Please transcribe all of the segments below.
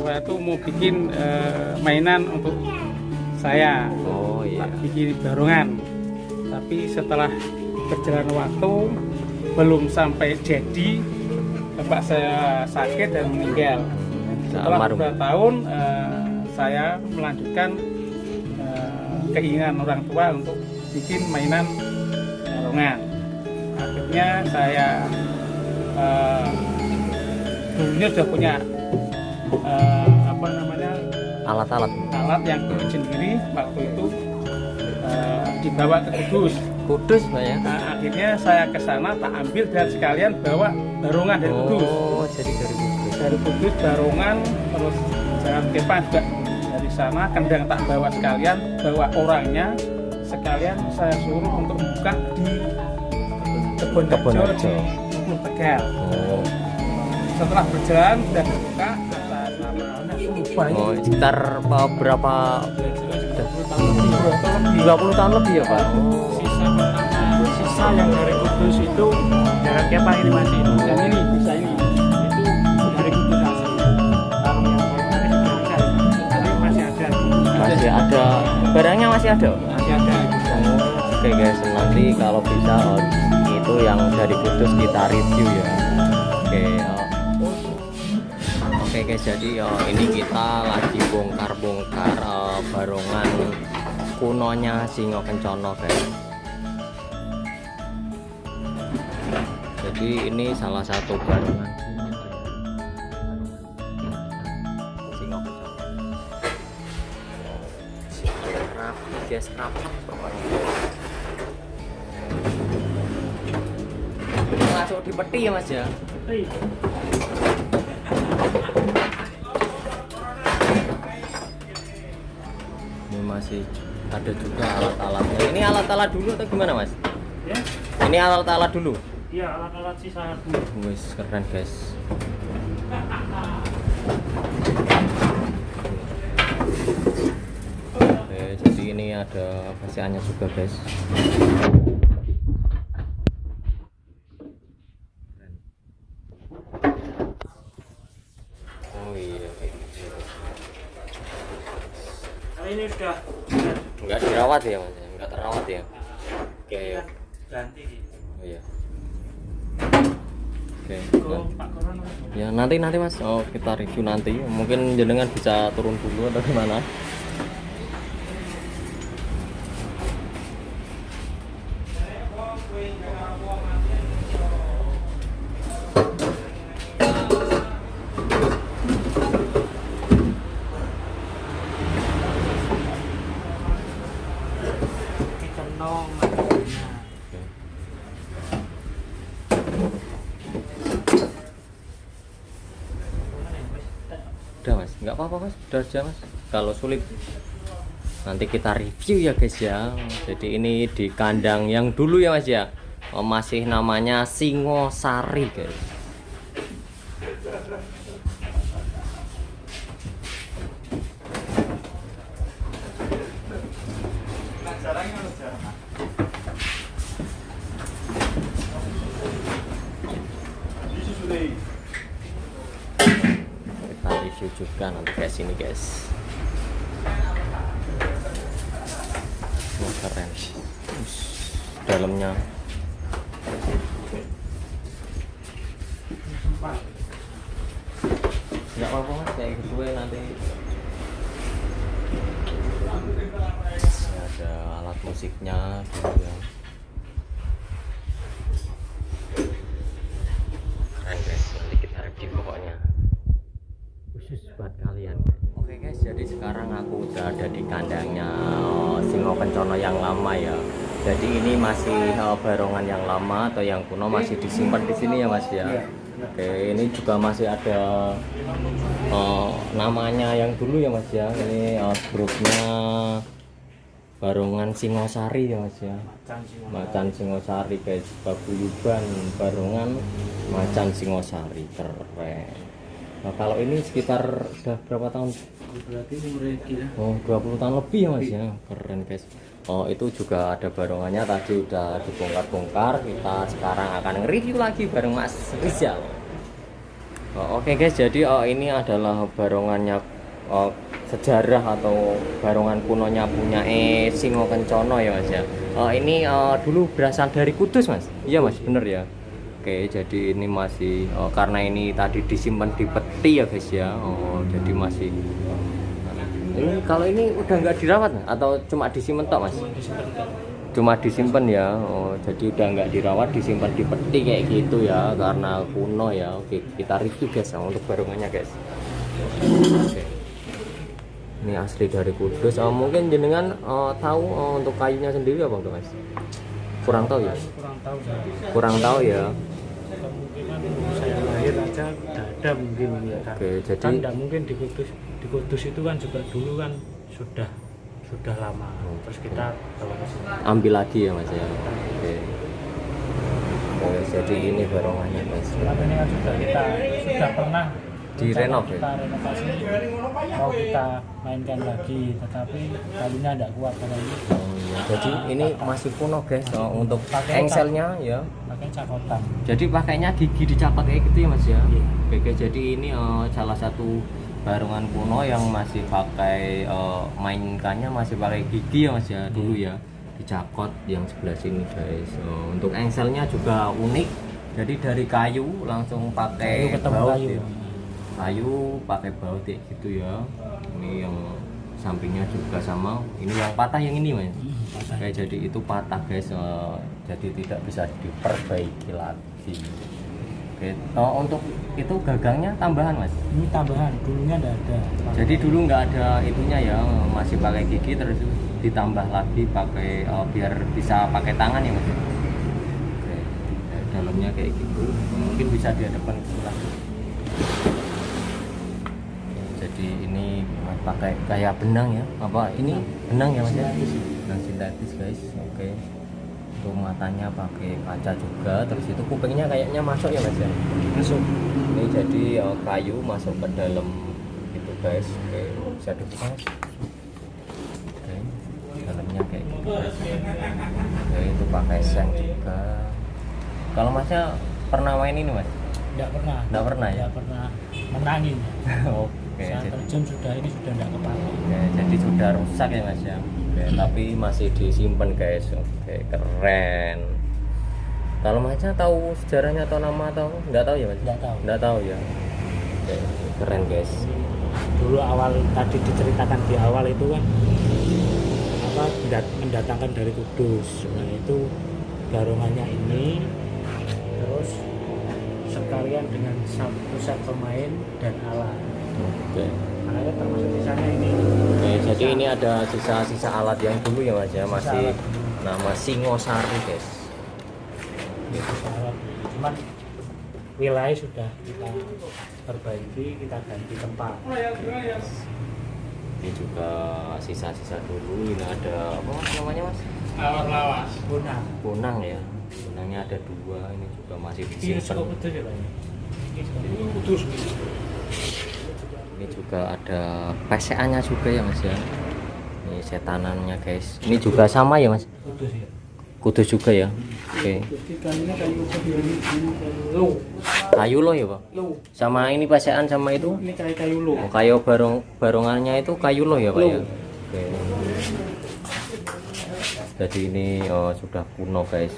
tua itu mau bikin mainan untuk saya. Oh iya. Bikin barongan. Tapi setelah berjalan waktu belum sampai jadi, bapak saya sakit dan meninggal. Setelah beberapa tahun saya melanjutkan keinginan orang tua untuk bikin mainan barongan. Akhirnya saya dulunya sudah punya alat yang bikin sendiri. Waktu itu dibawa ke Kudus Pak ya. Nah, akhirnya saya ke sana tak ambil dan sekalian bawa barongan dari Kudus. Oh, jadi dari Kudus barongan, terus jalan kepan juga dari sana, kendang tak bawa sekalian, bawa orangnya sekalian saya suruh untuk buka di kebun Harjo di Tegal. Setelah berjalan sudah dibuka atas nama banyak. Oh, sekitar berapa? 20 tahun lebih ya Pak. Sisa yang dari Kudus itu jaraknya apa ini masih? Dan ini bisa ini itu dari Kudus asli. Kalau yang tapi masih ada. Barangnya masih ada. Masih ada. Oke guys, nanti kalau bisa itu yang dari Kudus kita review ya. Oke guys, jadi ini kita lagi bongkar-bongkar barongan kunonya Singo Kencono guys. Jadi ini salah satu barongan Singo Kencono. Rapi guys, rapi pokoknya. Langsung dipeti ya Mas ya. Ini masih ada juga alat-alatnya. Ini alat-alat dulu atau gimana Mas? Ya? Ini alat-alat dulu? Iya, alat-alat sisa dulu. Wis keren guys. Oke, jadi ini ada kasihannya juga guys. Oh iya. Ini sudah Enggak dirawat ya Mas? Enggak terawat ya? Oke. ganti gitu. Oh iya. Oke. Ya nanti Mas. Oh kita review nanti. Mungkin jenengan bisa turun dulu atau gimana? Udah Mas, nggak apa-apa Mas, udah aja Mas. Kalau sulit nanti kita review ya guys ya. Jadi ini di kandang yang dulu ya Mas ya. Masih namanya Singosari guys. Kita review juga nanti guys ini guys. Wah keren. Dalamnya nggak apa-apa Mas, kayak gitu ya nanti. Ini ada alat musiknya dulu ya. Keren guys, nanti kita review pokoknya khusus buat kalian. Oke guys, jadi sekarang aku udah ada di kandangnya Singo Kencono yang lama ya. Jadi ini masih barongan yang lama atau yang kuno masih disimpan di sini ya Mas ya. Oke, ini juga masih ada namanya yang dulu ya Mas ya. Ini grupnya Barongan Singosari ya Mas ya. Macan Singosari guys, paguyuban barongan Macan Singosari, keren. Nah, kalau ini sekitar udah berapa tahun? Berarti umurnya kira. Oh, 20 tahun lebih ya Mas ya. Keren guys. Oh, itu juga ada barongannya tadi udah dibongkar-bongkar. Kita sekarang akan review lagi bareng Mas Rizal. Oke guys, jadi ini adalah barongannya sejarah atau barongan kunonya punya Singo Kencono ya Mas ya. Ini dulu berasal dari Kudus Mas. Iya Mas, bener ya. Oke, jadi ini masih karena ini tadi disimpan di peti ya guys ya. Jadi masih ini kalau ini udah nggak dirawat atau cuma disimpan tok Mas? Cuma disimpan ya. Jadi udah nggak dirawat, disimpan di peti kayak gitu ya karena kuno ya. Oke, kita review guys untuk barongannya guys. Oke. Ini asli dari Kudus. Mungkin jenengan tahu untuk kayunya sendiri apa enggak Mas? Kurang tahu ya? Kurang tahu ya. Kemungkinan saya lahir aja udah ada mungkin ya kan. Oke, jadi kan tidak mungkin di Kudus itu kan juga dulu kan sudah lama. Terus kita ambil lagi ya Mas ya. Oke. Jadi ini barongannya guys. ini kan sudah pernah Direnov ya? kita renovasi, mau kita mainkan lagi, tetapi kayunya tidak kuat karena ini. Jadi ini masih kuno guys. Untuk engselnya ya. Pakai cakotan. Jadi pakainya gigi dicapot kayak gitu ya Mas ya. Iya. Oke, jadi ini salah satu barongan kuno yang masih pakai mainkannya masih pakai gigi ya Mas ya dulu ya, dicakot yang sebelah sini guys. Untuk engselnya juga unik, jadi dari kayu langsung pakai baut ya. Kayu pakai baut kayak gitu ya. Ini yang sampingnya juga sama, ini yang patah yang ini Mas. Oke, jadi itu patah guys, jadi tidak bisa diperbaiki lagi. Oke, untuk itu gagangnya tambahan Mas? Ini tambahan, dulunya tidak ada. Jadi dulu nggak ada itunya ya, masih pakai gigi terus ditambah lagi pakai biar bisa pakai tangan ya Mas. Oke, dalamnya kayak gitu, mungkin bisa dihadapkan ke sebelah. Jadi ini pakai kayak benang ya, apa ini benang ya Mas ya? Benang sintetis guys. Oke. Untuk matanya pakai kaca juga, terus itu kupingnya kayaknya masuk ya Mas ya? Masuk. Ini jadi kayu masuk ke dalam itu guys. Oke, bisa dibuka Mas. Oke, dalamnya kayak gitu guys. Oke, itu pakai seng juga. Kalau Masnya pernah main ini Mas? Tidak pernah. Tidak pernah ya? Tidak pernah menangin. Oke, Saat terjun ini sudah tidak kepake. Oke, jadi sudah rusak ya Mas ya. Oke, tapi masih disimpan guys. Oke, keren. Kalau Masnya tahu sejarahnya atau nama atau enggak tahu ya Mas? Tidak tahu. Enggak tahu ya. Oke, keren guys. Dulu awal tadi diceritakan di awal itu kan mendatangkan dari Kudus. Nah itu barongannya ini, terus sekalian dengan pusat pemain dan alat. Oke. Makanya termasuk sisanya ini. Oke, jadi ini ada sisa-sisa alat yang dulu ya Mas ya, masih nama Singosari guys. Sisa alat. Cuman wilayah sudah kita perbaiki, kita ganti tempat. Ini juga sisa-sisa dulu. Ini ada apa namanya Mas? Lawas. Bonang ya. Bonangnya ada 2. Ini juga masih disimpan. Ini Kudus. Ini juga ada PCA-nya juga ya Mas ya. Ini setanannya guys. Ini juga sama ya Mas? Kudus ya. Kudus juga ya. Oke. Kayu lo ya Pak? Sama ini PCA sama itu? Ini kayu lo. Oh, kayu barongannya itu kayu lo ya Pak ya? Oke. Jadi ini sudah kuno guys.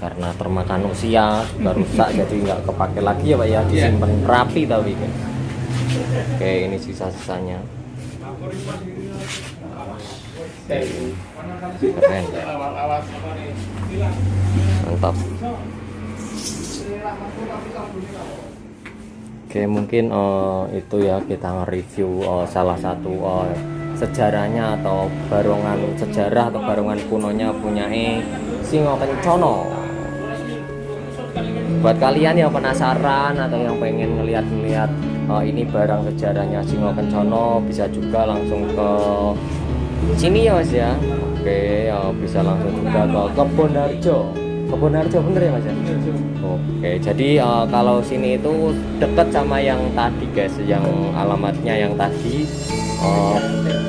Karena termakan usia sudah rusak jadi nggak kepake lagi ya Pak ya, disimpan rapi tapi guys. Oke, ini sisa-sisanya. Keren ya. Mantap. Oke, mungkin itu ya kita nge-review salah satu sejarahnya atau barongan sejarah atau barongan kunonya punya Singo Kencono. Buat kalian yang penasaran atau yang pengen ngeliat-ngeliat ini barang sejarahnya Singo Kencono, bisa juga langsung ke sini ya Mas ya. Oke, bisa langsung juga ke Kebon Harjo bener ya Mas ya? Oke, jadi kalau sini itu deket sama yang tadi guys, yang alamatnya yang tadi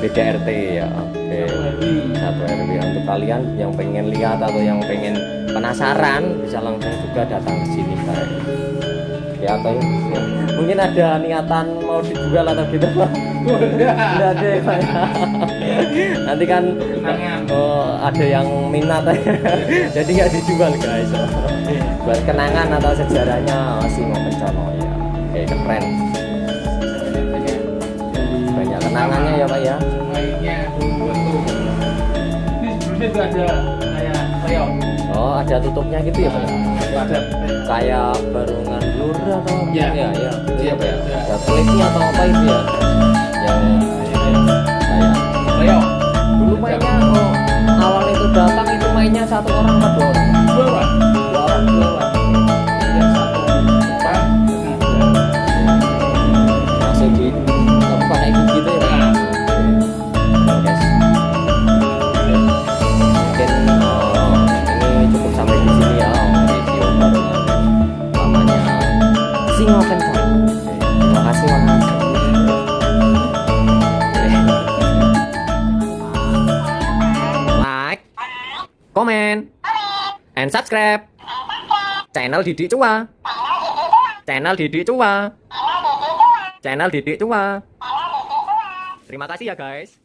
beda RT ya. Oke, 1 RW. Untuk kalian yang pengen lihat atau yang pengen penasaran bisa langsung juga datang ke sini guys. Ya atau mungkin ada niatan mau dijual atau gitu Pak? Nggak ada ya Pak? Nanti kan ada yang minat jadi nggak dijual guys. Buat kenangan atau sejarahnya Singo Kencono ya. Oke, keren. Banyak kenangannya ya Pak ya. Mainnya foto. Ini sebelumnya juga ada kayak reog. Oh, ada tutupnya gitu ya Pak? Ada Kayak barungan blur atau ya, ya, iya, apa ya? ada. Ada klipnya atau apa itu ya? Yang kayak reog. dulu mainnya awal itu datang itu mainnya satu orang atau dua orang? Dua orang. Dua orang. Yang satu depan, Masih di tempat kayak gitu ya Pak? tengah. Oke, guys. Mungkin ini cukup sampai di sini ya review barungan namanya Singo Kencono. Terima kasih Mas. Like, comment, and subscribe channel Didik Cua. Channel Didik Cua. Channel Didik Cua. Terima kasih ya guys.